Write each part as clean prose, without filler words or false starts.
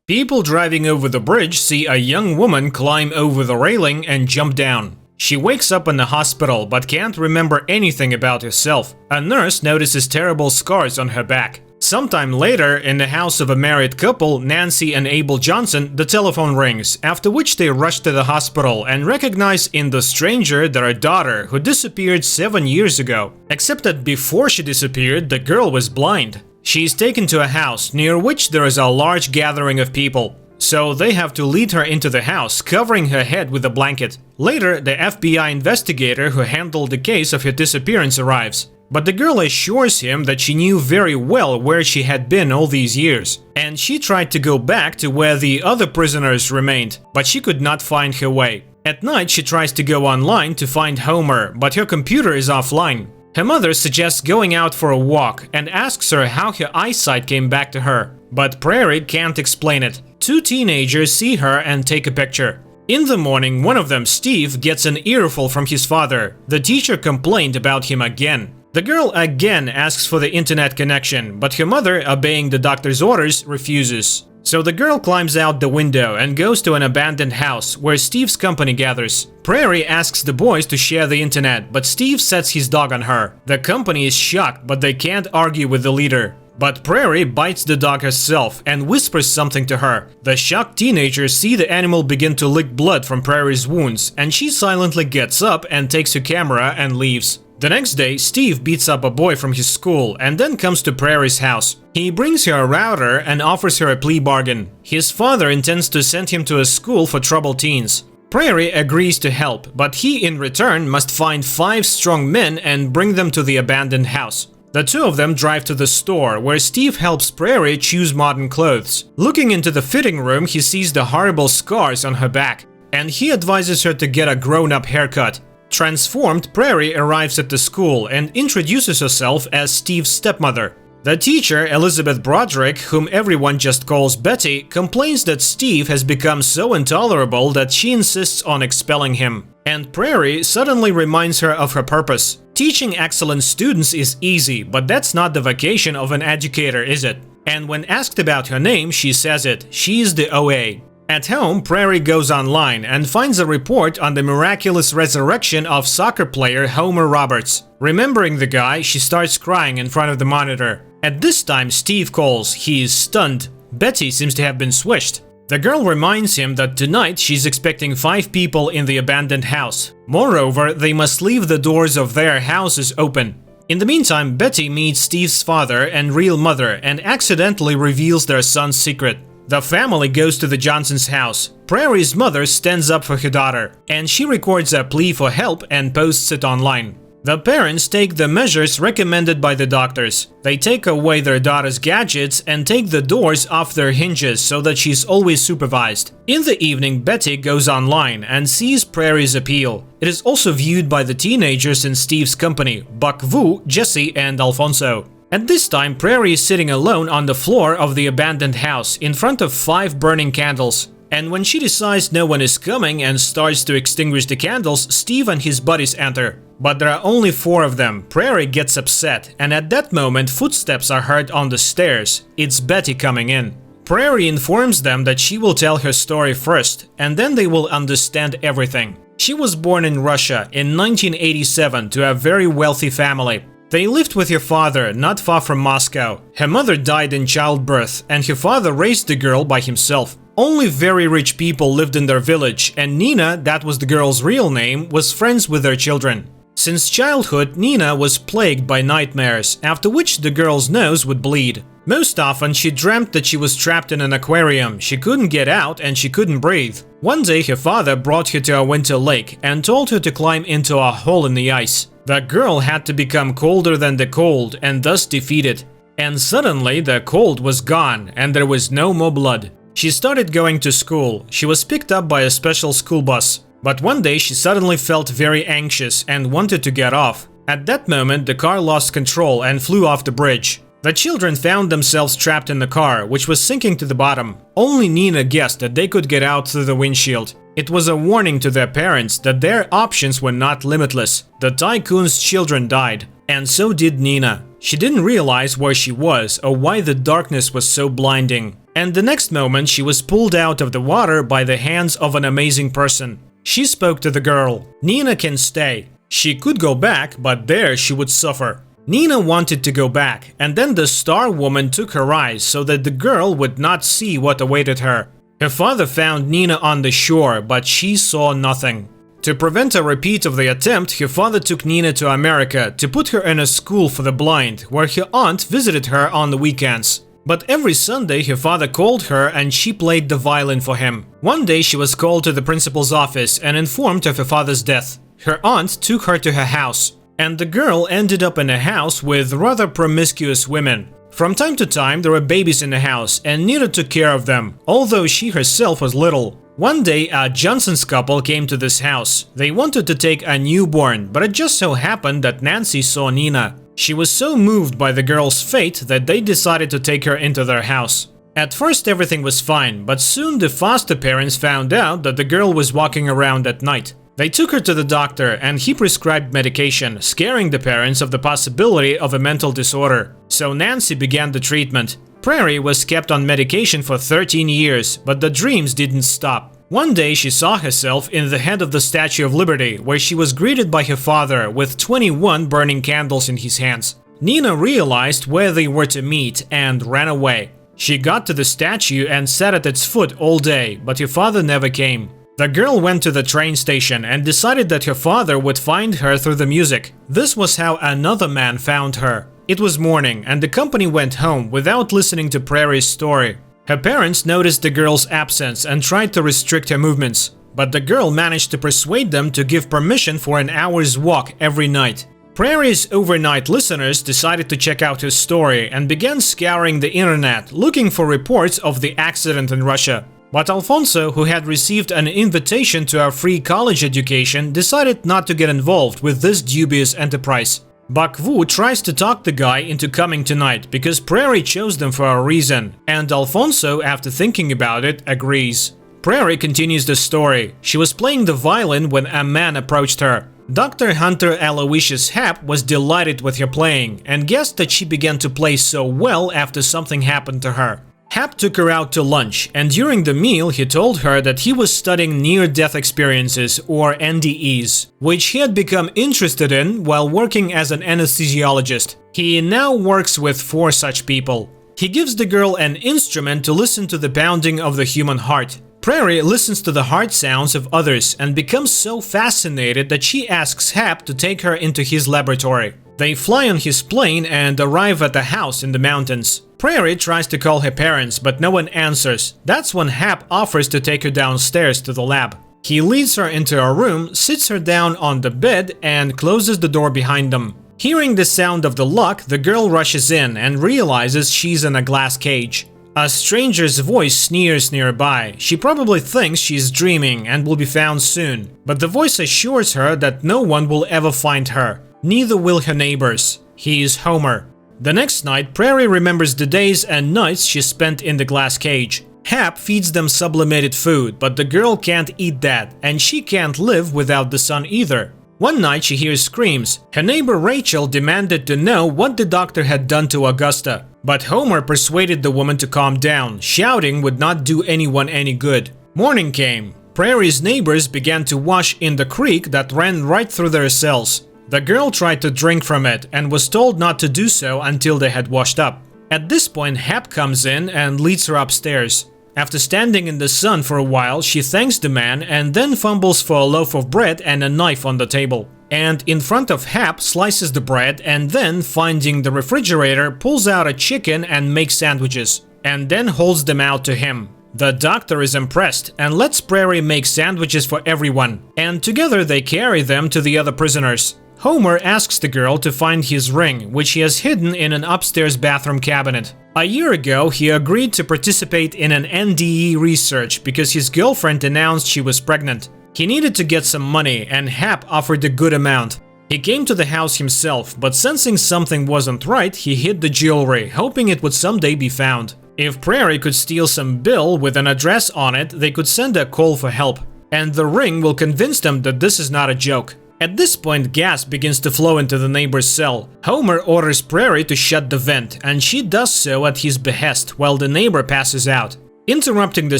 People driving over the bridge see a young woman climb over the railing and jump down. She wakes up in the hospital but can't remember anything about herself. A nurse notices terrible scars on her back. Sometime later, in the house of a married couple, Nancy and Abel Johnson, the telephone rings, after which they rush to the hospital and recognize in the stranger their daughter who disappeared 7 years ago. Except that before she disappeared, the girl was blind. She is taken to a house near which there is a large gathering of people. So they have to lead her into the house, covering her head with a blanket. Later, the FBI investigator who handled the case of her disappearance arrives. But the girl assures him that she knew very well where she had been all these years. And she tried to go back to where the other prisoners remained, but she could not find her way. At night, she tries to go online to find Homer, but her computer is offline. Her mother suggests going out for a walk and asks her how her eyesight came back to her. But Prairie can't explain it. Two teenagers see her and take a picture. In the morning, one of them, Steve, gets an earful from his father. The teacher complained about him again. The girl again asks for the internet connection, but her mother, obeying the doctor's orders, refuses. So the girl climbs out the window and goes to an abandoned house where Steve's company gathers. Prairie asks the boys to share the internet, but Steve sets his dog on her. The company is shocked, but they can't argue with the leader. But Prairie bites the dog herself and whispers something to her. The shocked teenagers see the animal begin to lick blood from Prairie's wounds, and she silently gets up and takes her camera and leaves. The next day, Steve beats up a boy from his school and then comes to Prairie's house. He brings her a router and offers her a plea bargain. His father intends to send him to a school for troubled teens. Prairie agrees to help, but he in return must find 5 strong men and bring them to the abandoned house. The two of them drive to the store, where Steve helps Prairie choose modern clothes. Looking into the fitting room, he sees the horrible scars on her back, and he advises her to get a grown-up haircut. Transformed, Prairie arrives at the school and introduces herself as Steve's stepmother. The teacher, Elizabeth Broderick, whom everyone just calls Betty, complains that Steve has become so intolerable that she insists on expelling him. And Prairie suddenly reminds her of her purpose. Teaching excellent students is easy, but that's not the vocation of an educator, is it? And when asked about her name, she says it. She is the OA. At home, Prairie goes online and finds a report on the miraculous resurrection of soccer player Homer Roberts. Remembering the guy, she starts crying in front of the monitor. At this time, Steve calls. He is stunned. Betty seems to have been switched. The girl reminds him that tonight she's expecting 5 people in the abandoned house. Moreover, they must leave the doors of their houses open. In the meantime, Betty meets Steve's father and real mother and accidentally reveals their son's secret. The family goes to the Johnsons' house. Prairie's mother stands up for her daughter, and she records a plea for help and posts it online. The parents take the measures recommended by the doctors. They take away their daughter's gadgets and take the doors off their hinges so that she's always supervised. In the evening, Betty goes online and sees Prairie's appeal. It is also viewed by the teenagers in Steve's company, Buck Vu, Jesse, and Alfonso. At this time, Prairie is sitting alone on the floor of the abandoned house in front of 5 burning candles. And when she decides no one is coming and starts to extinguish the candles, Steve and his buddies enter. But there are only 4 of them. Prairie gets upset, and at that moment footsteps are heard on the stairs. It's Betty coming in. Prairie informs them that she will tell her story first, and then they will understand everything. She was born in Russia in 1987 to a very wealthy family. They lived with her father not far from Moscow. Her mother died in childbirth, and her father raised the girl by himself. Only very rich people lived in their village, and Nina, that was the girl's real name, was friends with their children. Since childhood, Nina was plagued by nightmares, after which the girl's nose would bleed. Most often, she dreamt that she was trapped in an aquarium, she couldn't get out and she couldn't breathe. One day, her father brought her to a winter lake and told her to climb into a hole in the ice. The girl had to become colder than the cold and thus defeat it. And suddenly, the cold was gone and there was no more blood. She started going to school. She was picked up by a special school bus. But one day she suddenly felt very anxious and wanted to get off. At that moment, the car lost control and flew off the bridge. The children found themselves trapped in the car, which was sinking to the bottom. Only Nina guessed that they could get out through the windshield. It was a warning to their parents that their options were not limitless. The tycoon's children died, and so did Nina. She didn't realize where she was or why the darkness was so blinding. and the next moment she was pulled out of the water by the hands of an amazing person. She spoke to the girl. Nina can stay. She could go back, but there she would suffer. Nina wanted to go back, and then the star woman took her eyes so that the girl would not see what awaited her. Her father found Nina on the shore, but she saw nothing. To prevent a repeat of the attempt, her father took Nina to America to put her in a school for the blind, where her aunt visited her on the weekends. But every Sunday her father called her and she played the violin for him. One day she was called to the principal's office and informed of her father's death. Her aunt took her to her house, and the girl ended up in a house with rather promiscuous women. From time to time there were babies in the house and Nina took care of them, although she herself was little. One day a Johnson's couple came to this house. They wanted to take a newborn, but it just so happened that Nancy saw Nina. She was so moved by the girl's fate that they decided to take her into their house. At first everything was fine, but soon the foster parents found out that the girl was walking around at night. They took her to the doctor and he prescribed medication, scaring the parents of the possibility of a mental disorder. So Nancy began the treatment. Prairie was kept on medication for 13 years, but the dreams didn't stop. One day she saw herself in the head of the Statue of Liberty, where she was greeted by her father with 21 burning candles in his hands. Nina realized where they were to meet and ran away. She got to the statue and sat at its foot all day, but her father never came. The girl went to the train station and decided that her father would find her through the music. This was how another man found her. It was morning and the company went home without listening to Prairie's story. Her parents noticed the girl's absence and tried to restrict her movements, but the girl managed to persuade them to give permission for an hour's walk every night. Prairie's overnight listeners decided to check out her story and began scouring the internet looking for reports of the accident in Russia. But Alfonso, who had received an invitation to a free college education, decided not to get involved with this dubious enterprise. Bak Wu tries to talk the guy into coming tonight because Prairie chose them for a reason, and Alfonso, after thinking about it, agrees. Prairie continues the story. She was playing the violin when a man approached her. Dr. Hunter Aloysius Happ was delighted with her playing and guessed that she began to play so well after something happened to her. Happ took her out to lunch, and during the meal he told her that he was studying near-death experiences, or NDEs, which he had become interested in while working as an anesthesiologist. He now works with 4 such people. He gives the girl an instrument to listen to the pounding of the human heart. Prairie listens to the heart sounds of others and becomes so fascinated that she asks Happ to take her into his laboratory. They fly on his plane and arrive at a house in the mountains. Prairie tries to call her parents, but no one answers. That's when Happ offers to take her downstairs to the lab. He leads her into a room, sits her down on the bed, and closes the door behind them. Hearing the sound of the lock, the girl rushes in and realizes she's in a glass cage. A stranger's voice sneers nearby. She probably thinks she's dreaming and will be found soon, but the voice assures her that no one will ever find her. Neither will her neighbors. He is Homer. The next night, Prairie remembers the days and nights she spent in the glass cage. Happ feeds them sublimated food, but the girl can't eat that, and she can't live without the sun either. One night she hears screams. Her neighbor Rachel demanded to know what the doctor had done to Augusta, but Homer persuaded the woman to calm down. Shouting would not do anyone any good. Morning came. Prairie's neighbors began to wash in the creek that ran right through their cells. The girl tried to drink from it and was told not to do so until they had washed up. At this point, Happ comes in and leads her upstairs. After standing in the sun for a while, she thanks the man and then fumbles for a loaf of bread and a knife on the table. And in front of Happ slices the bread and then, finding the refrigerator, pulls out a chicken and makes sandwiches, and then holds them out to him. The doctor is impressed and lets Prairie make sandwiches for everyone, and together they carry them to the other prisoners. Homer asks the girl to find his ring, which he has hidden in an upstairs bathroom cabinet. A year ago, he agreed to participate in an NDE research because his girlfriend announced she was pregnant. He needed to get some money, and Happ offered a good amount. He came to the house himself, but sensing something wasn't right, he hid the jewelry, hoping it would someday be found. If Prairie could steal some bill with an address on it, they could send a call for help. And the ring will convince them that this is not a joke. At this point, gas begins to flow into the neighbor's cell. Homer orders Prairie to shut the vent, and she does so at his behest while the neighbor passes out. Interrupting the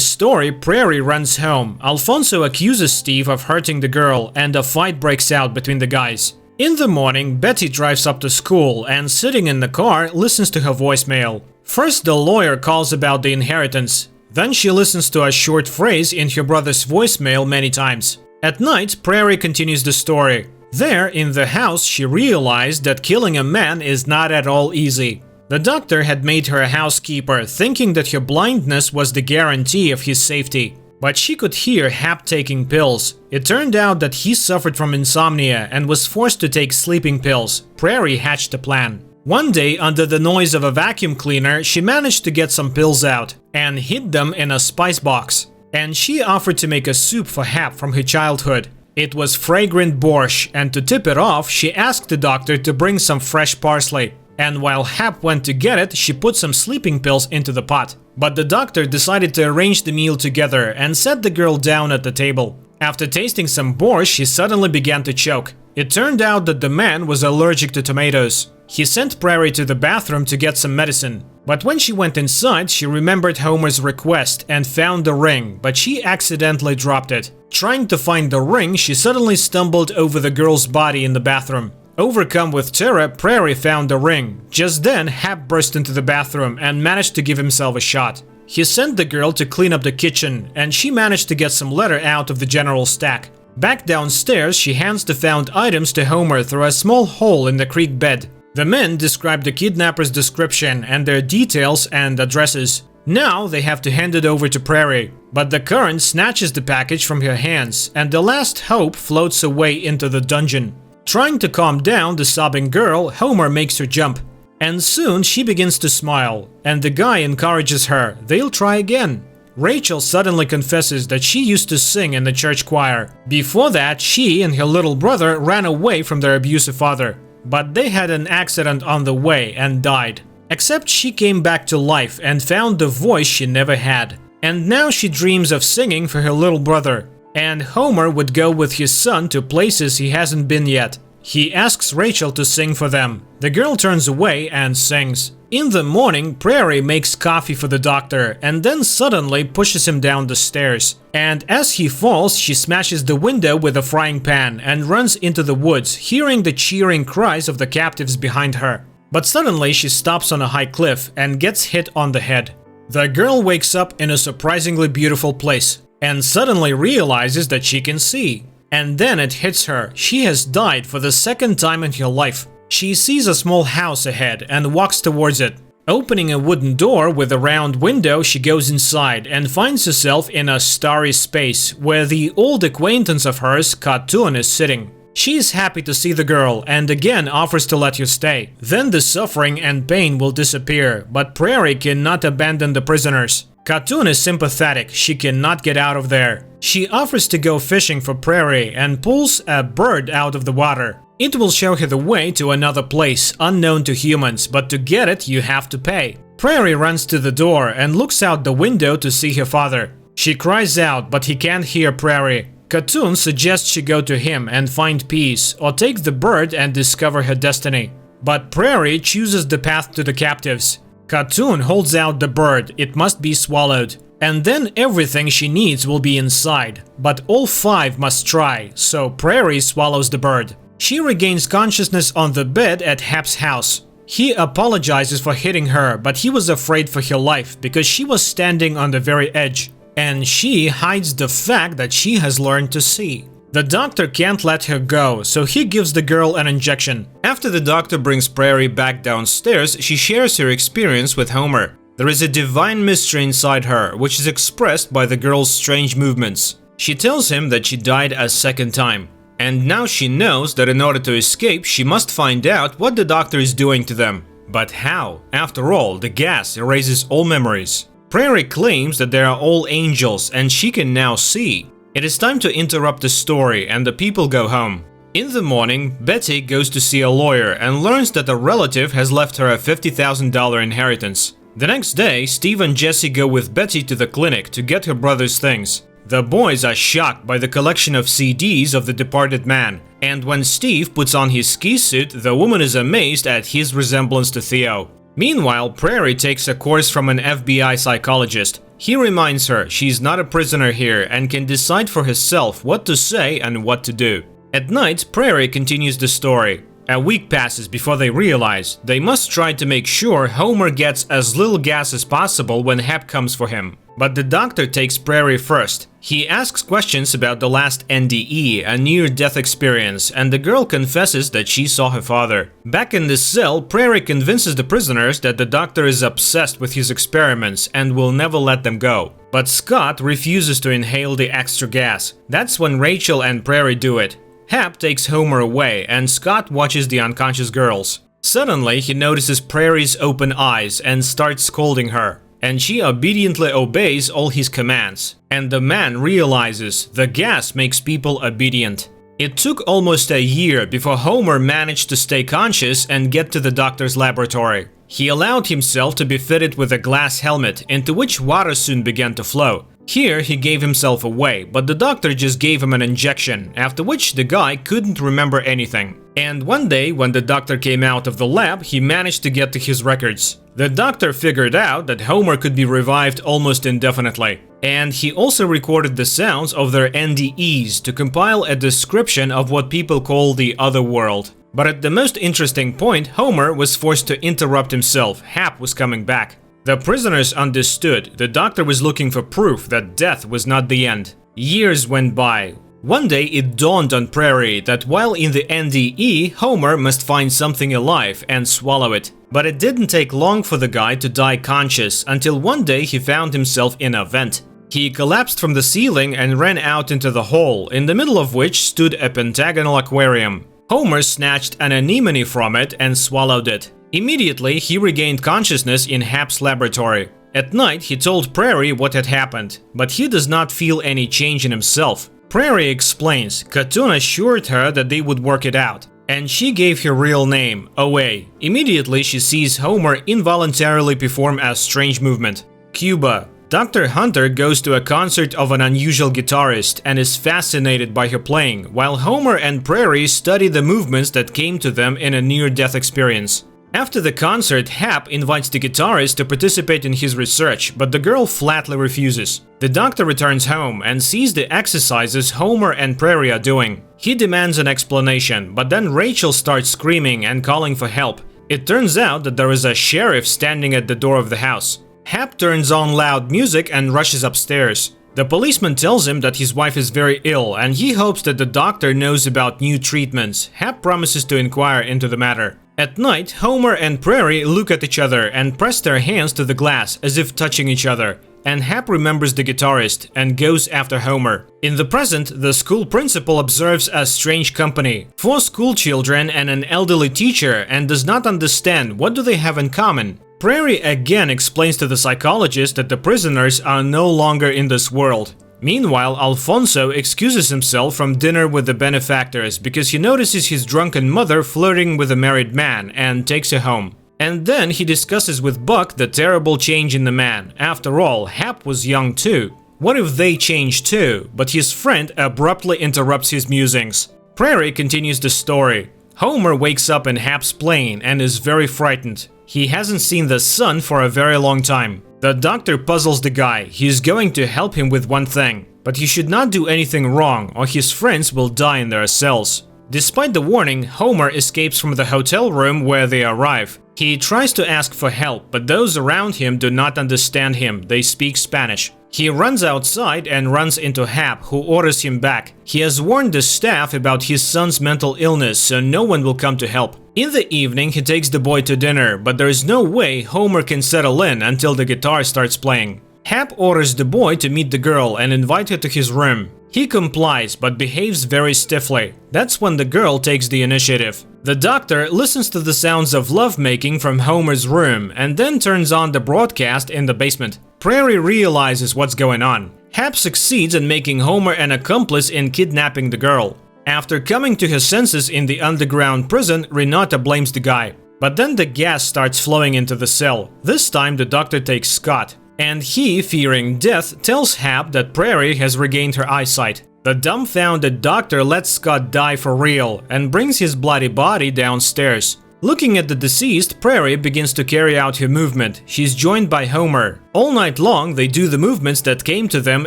story, Prairie runs home. Alfonso accuses Steve of hurting the girl, and a fight breaks out between the guys. In the morning, Betty drives up to school and, sitting in the car, listens to her voicemail. First, the lawyer calls about the inheritance. Then she listens to a short phrase in her brother's voicemail many times. At night, Prairie continues the story. There, in the house, she realized that killing a man is not at all easy. The doctor had made her a housekeeper, thinking that her blindness was the guarantee of his safety. But she could hear Hap taking pills. It turned out that he suffered from insomnia and was forced to take sleeping pills. Prairie hatched a plan. One day, under the noise of a vacuum cleaner, she managed to get some pills out and hid them in a spice box. And she offered to make a soup for Hap from her childhood. It was fragrant borscht, and to tip it off, she asked the doctor to bring some fresh parsley. And while Hap went to get it, she put some sleeping pills into the pot. But the doctor decided to arrange the meal together and set the girl down at the table. After tasting some borscht, she suddenly began to choke. It turned out that the man was allergic to tomatoes. He sent Prairie to the bathroom to get some medicine. But when she went inside, she remembered Homer's request and found the ring, but she accidentally dropped it. Trying to find the ring, she suddenly stumbled over the girl's body in the bathroom. Overcome with terror, Prairie found the ring. Just then, Hap burst into the bathroom and managed to give himself a shot. He sent the girl to clean up the kitchen, and she managed to get some leather out of the general stack. Back downstairs, she hands the found items to Homer through a small hole in the creek bed. The men describe the kidnapper's description and their details and addresses. Now they have to hand it over to Prairie, but the current snatches the package from her hands, and the last hope floats away into the dungeon. Trying to calm down the sobbing girl, Homer makes her jump. And soon she begins to smile, and the guy encourages her. They'll try again. Rachel suddenly confesses that she used to sing in the church choir. Before that, she and her little brother ran away from their abusive father. But they had an accident on the way and died. Except she came back to life and found the voice she never had. And now she dreams of singing for her little brother. And Homer would go with his son to places he hasn't been yet. He asks Rachel to sing for them. The girl turns away and sings. In the morning, Prairie makes coffee for the doctor and then suddenly pushes him down the stairs. And as he falls, she smashes the window with a frying pan and runs into the woods, hearing the cheering cries of the captives behind her. But suddenly she stops on a high cliff and gets hit on the head. The girl wakes up in a surprisingly beautiful place and suddenly realizes that she can see. And then it hits her. She has died for the second time in her life. She sees a small house ahead and walks towards it. Opening a wooden door with a round window, she goes inside and finds herself in a starry space where the old acquaintance of hers, Cartoon, is sitting. She is happy to see the girl and again offers to let her stay. Then the suffering and pain will disappear, but Prairie cannot abandon the prisoners. Cartoon is sympathetic. She cannot get out of there. She offers to go fishing for Prairie and pulls a bird out of the water. It will show her the way to another place, unknown to humans, but to get it you have to pay. Prairie runs to the door and looks out the window to see her father. She cries out, but he can't hear Prairie. Cartoon suggests she go to him and find peace, or take the bird and discover her destiny. But Prairie chooses the path to the captives. Cartoon holds out the bird. It must be swallowed. And then everything she needs will be inside. But all five must try, so Prairie swallows the bird. She regains consciousness on the bed at Hap's house. He apologizes for hitting her, but he was afraid for her life because she was standing on the very edge. And she hides the fact that she has learned to see. The doctor can't let her go, so he gives the girl an injection. After the doctor brings Prairie back downstairs, she shares her experience with Homer. There is a divine mystery inside her, which is expressed by the girl's strange movements. She tells him that she died a second time. And now she knows that in order to escape, she must find out what the doctor is doing to them. But how? After all, the gas erases all memories. Prairie claims that they are all angels and she can now see. It is time to interrupt the story and the people go home. In the morning, Betty goes to see a lawyer and learns that a relative has left her a $50,000 inheritance. The next day, Steve and Jesse go with Betty to the clinic to get her brother's things. The boys are shocked by the collection of CDs of the departed man, and when Steve puts on his ski suit, the woman is amazed at his resemblance to Theo. Meanwhile, Prairie takes a course from an FBI psychologist. He reminds her she's not a prisoner here and can decide for herself what to say and what to do. At night, Prairie continues the story. A week passes before they realize they must try to make sure Homer gets as little gas as possible when Hap comes for him. But the doctor takes Prairie first. He asks questions about the last NDE, a near-death experience, and the girl confesses that she saw her father. Back in the cell, Prairie convinces the prisoners that the doctor is obsessed with his experiments and will never let them go. But Scott refuses to inhale the extra gas. That's when Rachel and Prairie do it. Hap takes Homer away, and Scott watches the unconscious girls. Suddenly, he notices Prairie's open eyes and starts scolding her, and she obediently obeys all his commands. And the man realizes the gas makes people obedient. It took almost a year before Homer managed to stay conscious and get to the doctor's laboratory. He allowed himself to be fitted with a glass helmet, into which water soon began to flow. Here, he gave himself away, but the doctor just gave him an injection, after which the guy couldn't remember anything. And one day, when the doctor came out of the lab, he managed to get to his records. The doctor figured out that Homer could be revived almost indefinitely. And he also recorded the sounds of their NDEs to compile a description of what people call the other world. But at the most interesting point, Homer was forced to interrupt himself. Hap was coming back. The prisoners understood the doctor was looking for proof that death was not the end. Years went by. One day it dawned on Prairie that while in the NDE, Homer must find something alive and swallow it. But it didn't take long for the guy to die conscious until one day he found himself in a vent. He collapsed from the ceiling and ran out into the hole, in the middle of which stood a pentagonal aquarium. Homer snatched an anemone from it and swallowed it. Immediately, he regained consciousness in Hap's laboratory. At night, he told Prairie what had happened, but he does not feel any change in himself. Prairie explains Khatoon assured her that they would work it out, and she gave her real name, Away. Immediately, she sees Homer involuntarily perform a strange movement. Cuba. Dr. Hunter goes to a concert of an unusual guitarist and is fascinated by her playing, while Homer and Prairie study the movements that came to them in a near-death experience. After the concert, Hap invites the guitarist to participate in his research, but the girl flatly refuses. The doctor returns home and sees the exercises Homer and Prairie are doing. He demands an explanation, but then Rachel starts screaming and calling for help. It turns out that there is a sheriff standing at the door of the house. Hap turns on loud music and rushes upstairs. The policeman tells him that his wife is very ill and he hopes that the doctor knows about new treatments. Hap promises to inquire into the matter. At night, Homer and Prairie look at each other and press their hands to the glass as if touching each other. And Hap remembers the guitarist and goes after Homer. In the present, the school principal observes a strange company. 4 school children and an elderly teacher, and does not understand what do they have in common. Prairie again explains to the psychologist that the prisoners are no longer in this world. Meanwhile, Alfonso excuses himself from dinner with the benefactors because he notices his drunken mother flirting with a married man and takes her home. And then he discusses with Buck the terrible change in the man. After all, Hap was young too. What if they change too? But his friend abruptly interrupts his musings. Prairie continues the story. Homer wakes up in Hap's plane and is very frightened. He hasn't seen the sun for a very long time. The doctor puzzles the guy. He's going to help him with one thing. But he should not do anything wrong or his friends will die in their cells. Despite the warning, Homer escapes from the hotel room where they arrive. He tries to ask for help, but those around him do not understand him. They speak Spanish. He runs outside and runs into Hap, who orders him back. He has warned the staff about his son's mental illness, so no one will come to help. In the evening, he takes the boy to dinner, but there is no way Homer can settle in until the guitar starts playing. Hap orders the boy to meet the girl and invite her to his room. He complies, but behaves very stiffly. That's when the girl takes the initiative. The doctor listens to the sounds of lovemaking from Homer's room and then turns on the broadcast in the basement. Prairie realizes what's going on. Hap succeeds in making Homer an accomplice in kidnapping the girl. After coming to her senses in the underground prison, Renata blames the guy. But then the gas starts flowing into the cell. This time the doctor takes Scott. and he, fearing death, tells Hap that Prairie has regained her eyesight. The dumbfounded doctor lets Scott die for real and brings his bloody body downstairs. Looking at the deceased, Prairie begins to carry out her movement. She's joined by Homer. All night long, they do the movements that came to them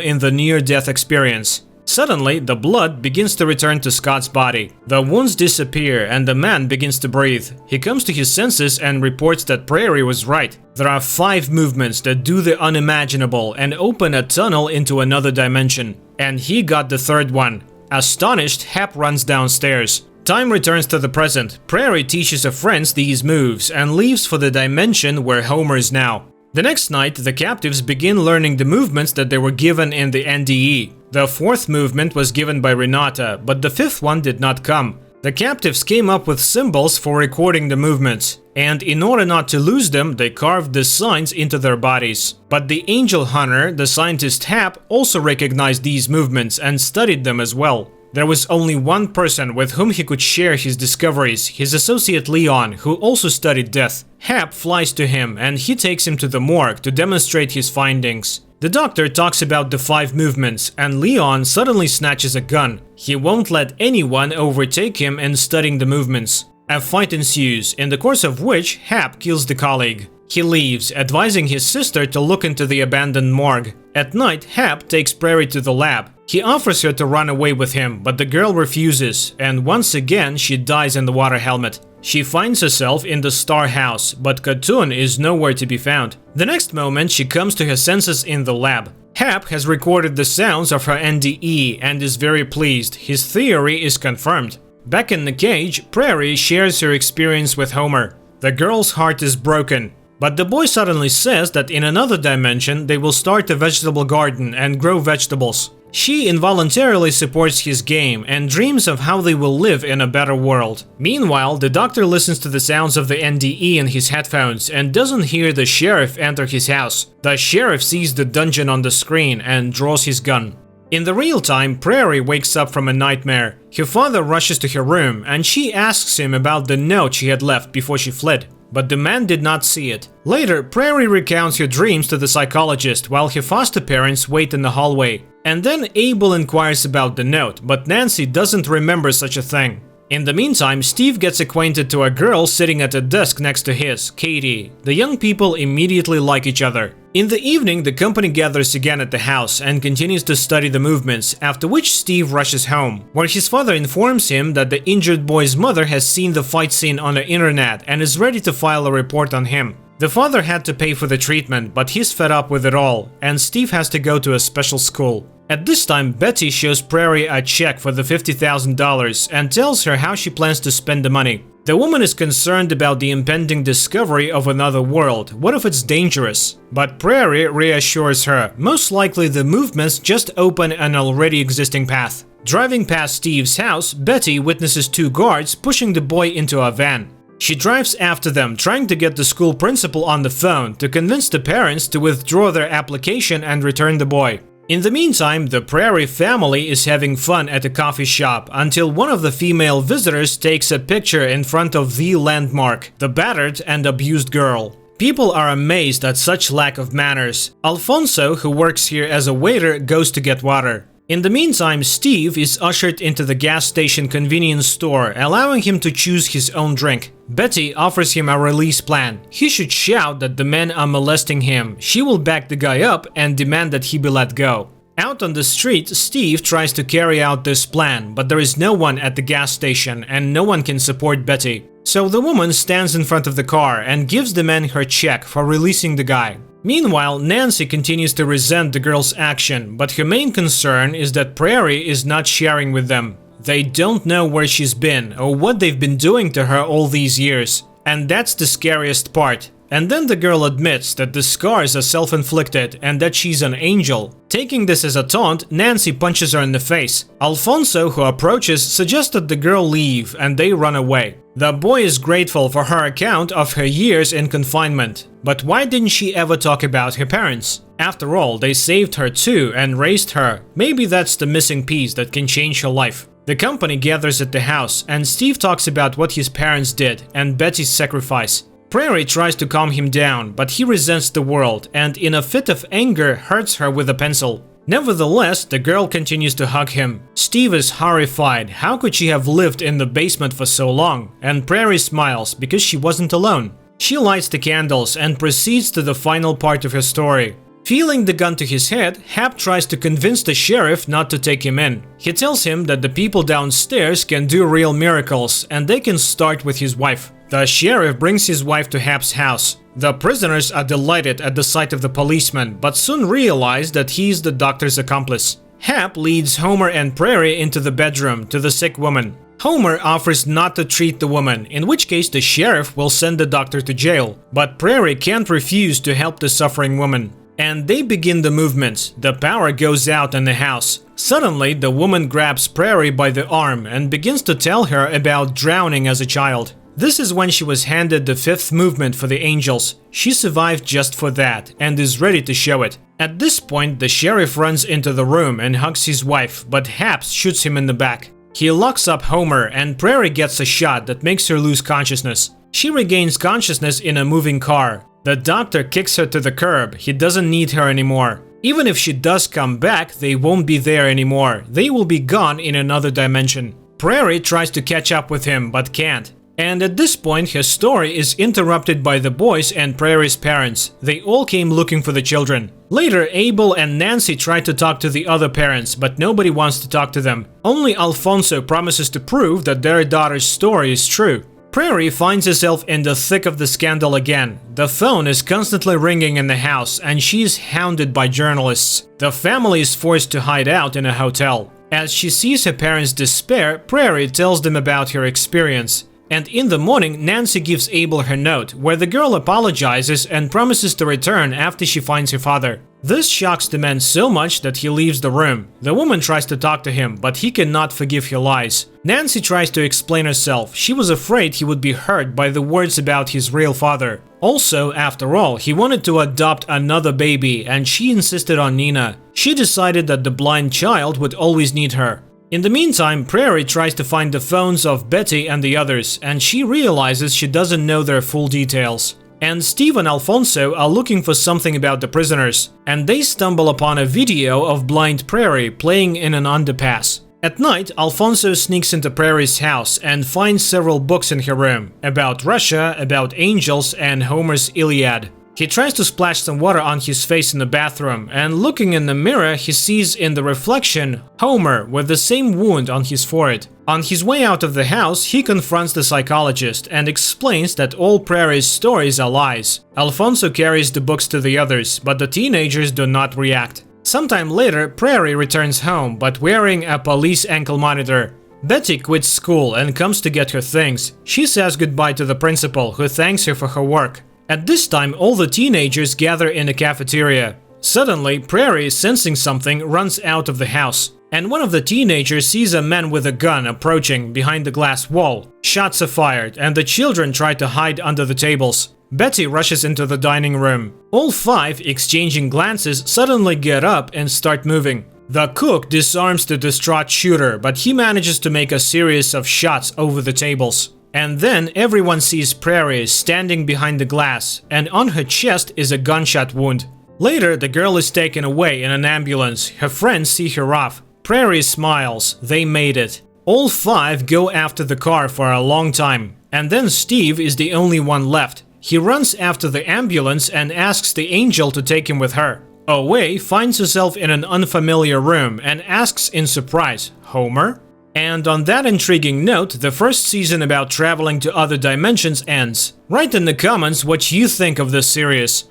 in the near-death experience. Suddenly, the blood begins to return to Scott's body. The wounds disappear and the man begins to breathe. He comes to his senses and reports that Prairie was right. There are 5 movements that do the unimaginable and open a tunnel into another dimension. And he got the 3rd one. Astonished, Hap runs downstairs. Time returns to the present. Prairie teaches her friends these moves and leaves for the dimension where Homer is now. The next night, the captives begin learning the movements that they were given in the NDE. The 4th movement was given by Renata, but the 5th one did not come. The captives came up with symbols for recording the movements, and in order not to lose them, they carved the signs into their bodies. But the angel hunter, the scientist Hap, also recognized these movements and studied them as well. There was only one person with whom he could share his discoveries, his associate Leon, who also studied death. Hap flies to him and he takes him to the morgue to demonstrate his findings. The doctor talks about the 5 movements and Leon suddenly snatches a gun. He won't let anyone overtake him in studying the movements. A fight ensues, in the course of which Hap kills the colleague. He leaves, advising his sister to look into the abandoned morgue. At night, Hap takes Prairie to the lab. He offers her to run away with him, but the girl refuses, and once again she dies in the water helmet. She finds herself in the Star House, but Khatun is nowhere to be found. The next moment she comes to her senses in the lab. Hap has recorded the sounds of her NDE and is very pleased. His theory is confirmed. Back in the cage, Prairie shares her experience with Homer. The girl's heart is broken. But the boy suddenly says that in another dimension they will start a vegetable garden and grow vegetables. She involuntarily supports his game and dreams of how they will live in a better world. Meanwhile, the doctor listens to the sounds of the NDE in his headphones and doesn't hear the sheriff enter his house. The sheriff sees the dungeon on the screen and draws his gun. In the real time, Prairie wakes up from a nightmare. Her father rushes to her room and she asks him about the note she had left before she fled. But the man did not see it. Later, Prairie recounts her dreams to the psychologist while her foster parents wait in the hallway. And then Abel inquires about the note, but Nancy doesn't remember such a thing. In the meantime, Steve gets acquainted to a girl sitting at a desk next to his, Katie. The young people immediately like each other. In the evening, the company gathers again at the house and continues to study the movements, after which Steve rushes home, where his father informs him that the injured boy's mother has seen the fight scene on the internet and is ready to file a report on him. The father had to pay for the treatment, but he's fed up with it all, and Steve has to go to a special school. At this time, Betty shows Prairie a check for the $50,000 and tells her how she plans to spend the money. The woman is concerned about the impending discovery of another world. What if it's dangerous? But Prairie reassures her, most likely the movements just open an already existing path. Driving past Steve's house, Betty witnesses 2 guards pushing the boy into a van. She drives after them, trying to get the school principal on the phone to convince the parents to withdraw their application and return the boy. In the meantime, the Prairie family is having fun at a coffee shop until one of the female visitors takes a picture in front of the landmark, the battered and abused girl. People are amazed at such lack of manners. Alfonso, who works here as a waiter, goes to get water. In the meantime, Steve is ushered into the gas station convenience store, allowing him to choose his own drink. Betty offers him a release plan. He should shout that the men are molesting him. She will back the guy up and demand that he be let go. Out on the street, Steve tries to carry out this plan, but there is no one at the gas station and no one can support Betty. So the woman stands in front of the car and gives the man her check for releasing the guy. Meanwhile, Nancy continues to resent the girl's action, but her main concern is that Prairie is not sharing with them. They don't know where she's been or what they've been doing to her all these years. And that's the scariest part. And then the girl admits that the scars are self-inflicted and that she's an angel. Taking this as a taunt, Nancy punches her in the face. Alfonso, who approaches, suggests that the girl leave and they run away. The boy is grateful for her account of her years in confinement. But why didn't she ever talk about her parents? After all, they saved her too and raised her. Maybe that's the missing piece that can change her life. The company gathers at the house and Steve talks about what his parents did and Betty's sacrifice. Prairie tries to calm him down, but he resents the world and in a fit of anger hurts her with a pencil. Nevertheless, the girl continues to hug him. Steve is horrified. How could she have lived in the basement for so long? And Prairie smiles because she wasn't alone. She lights the candles and proceeds to the final part of her story. Feeling the gun to his head, Hap tries to convince the sheriff not to take him in. He tells him that the people downstairs can do real miracles and they can start with his wife. The sheriff brings his wife to Hap's house. The prisoners are delighted at the sight of the policeman, but soon realize that he's the doctor's accomplice. Hap leads Homer and Prairie into the bedroom to the sick woman. Homer offers not to treat the woman, in which case the sheriff will send the doctor to jail, but Prairie can't refuse to help the suffering woman. And they begin the movements. The power goes out in the house. Suddenly, the woman grabs Prairie by the arm and begins to tell her about drowning as a child. This is when she was handed the fifth movement for the angels. She survived just for that and is ready to show it. At this point, the sheriff runs into the room and hugs his wife, but Haps shoots him in the back. He locks up Homer and Prairie gets a shot that makes her lose consciousness. She regains consciousness in a moving car. The doctor kicks her to the curb. He doesn't need her anymore. Even if she does come back, they won't be there anymore. They will be gone in another dimension. Prairie tries to catch up with him, but can't. And at this point, her story is interrupted by the boys and Prairie's parents. They all came looking for the children. Later, Abel and Nancy try to talk to the other parents, but nobody wants to talk to them. Only Alfonso promises to prove that their daughter's story is true. Prairie finds herself in the thick of the scandal again. The phone is constantly ringing in the house and she's hounded by journalists. The family is forced to hide out in a hotel. As she sees her parents' despair, Prairie tells them about her experience. And in the morning, Nancy gives Abel her note, where the girl apologizes and promises to return after she finds her father. This shocks the man so much that he leaves the room. The woman tries to talk to him, but he cannot forgive her lies. Nancy tries to explain herself. She was afraid he would be hurt by the words about his real father. Also, after all, he wanted to adopt another baby, and she insisted on Nina. She decided that the blind child would always need her. In the meantime, Prairie tries to find the phones of Betty and the others, and she realizes she doesn't know their full details. And Steve and Alfonso are looking for something about the prisoners, and they stumble upon a video of blind Prairie playing in an underpass. At night, Alfonso sneaks into Prairie's house and finds several books in her room, about Russia, about angels, and Homer's Iliad. He tries to splash some water on his face in the bathroom, and looking in the mirror, he sees in the reflection Homer with the same wound on his forehead. On his way out of the house, he confronts the psychologist and explains that all Prairie's stories are lies. Alfonso carries the books to the others, but the teenagers do not react. Sometime later, Prairie returns home, but wearing a police ankle monitor. Betty quits school and comes to get her things. She says goodbye to the principal, who thanks her for her work. At this time, all the teenagers gather in a cafeteria. Suddenly, Prairie, sensing something, runs out of the house. And one of the teenagers sees a man with a gun approaching behind the glass wall. Shots are fired, and the children try to hide under the tables. Betty rushes into the dining room. All five, exchanging glances, suddenly get up and start moving. The cook disarms the distraught shooter, but he manages to make a series of shots over the tables. And then everyone sees Prairie standing behind the glass, and on her chest is a gunshot wound. Later, the girl is taken away in an ambulance. Her friends see her off. Prairie smiles. They made it. All five go after the car for a long time. And then Steve is the only one left. He runs after the ambulance and asks the angel to take him with her. Away finds herself in an unfamiliar room and asks in surprise, "Homer?" And on that intriguing note, the first season about traveling to other dimensions ends. Write in the comments what you think of this series.